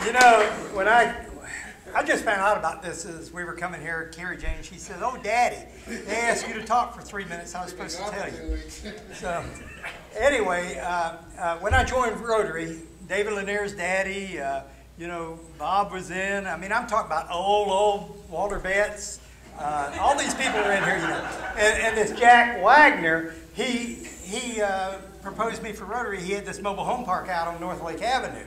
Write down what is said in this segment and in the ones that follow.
You know, when I just found out about this as we were coming here, Carrie Jane, she said, "Oh, Daddy, they asked you to talk for 3 minutes. I was supposed to tell you." So, anyway, when I joined Rotary, David Lanier's daddy, you know, Bob was in. I mean, I'm talking about old Walter Betts. All these people are in here, you know. And this Jack Wagner, he proposed me for Rotary. He had this mobile home park out on North Lake Avenue.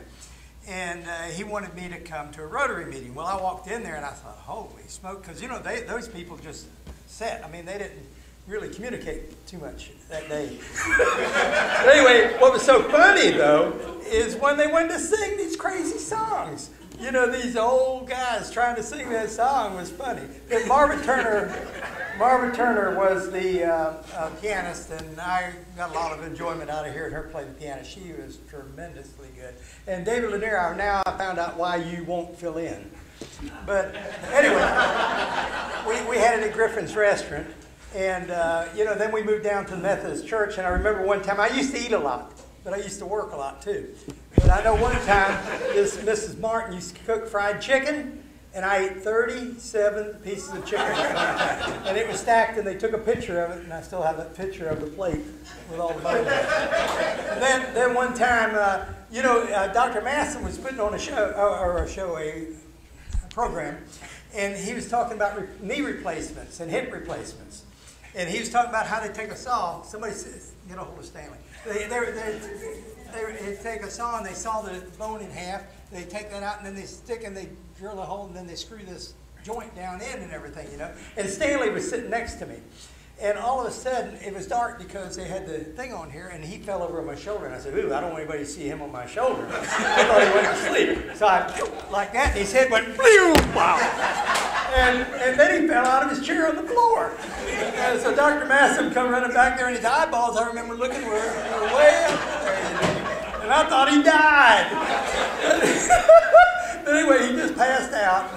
And he wanted me to come to a Rotary meeting. Well, I walked in there and I thought, holy smoke, because, you know, those people just sat. I mean, they didn't really communicate too much that day. But anyway, what was so funny, though, is when they went to sing these crazy songs. You know, these old guys trying to sing that song was funny. But Marvin Turner was the pianist, and I got a lot of enjoyment out of hearing her play the piano. She was tremendously good. And David Lanier, now I found out why you won't fill in. But anyway, we had it at Griffin's Restaurant, and you know, then we moved down to the Methodist Church. And I remember one time I used to eat a lot, but I used to work a lot too. But I know one time this Mrs. Martin used to cook fried chicken, and I ate 37 pieces of chicken at one time. And it was stacked, and they took a picture of it, and I still have that picture of the plate with all the bones. And then one time, you know, Dr. Masson was putting on a program, and he was talking about knee replacements and hip replacements. And he was talking about how they take a saw. Somebody says, get a hold of Stanley. They take a saw and they saw the bone in half. They take that out and then they stick and they drill a hole and then they screw this joint down in and everything, you know. And Stanley was sitting next to me. And all of a sudden, it was dark because they had the thing on here, and he fell over on my shoulder. And I said, "Ooh, I don't want anybody to see him on my shoulder." I thought he went to sleep. So I, like that, and his head went, wow. And then he fell out of his chair on the floor. And so Dr. Masson come running back there, and his eyeballs, I remember looking, were way up there. And I thought he died. But anyway, he just passed out.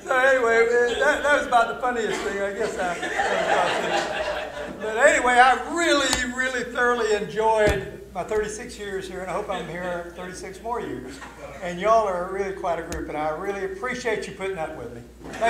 So anyway, that was about the funniest thing, I guess. But anyway, I really thoroughly enjoyed my 36 years here, and I hope I'm here 36 more years. And y'all are really quite a group, and I really appreciate you putting up with me. Thank you.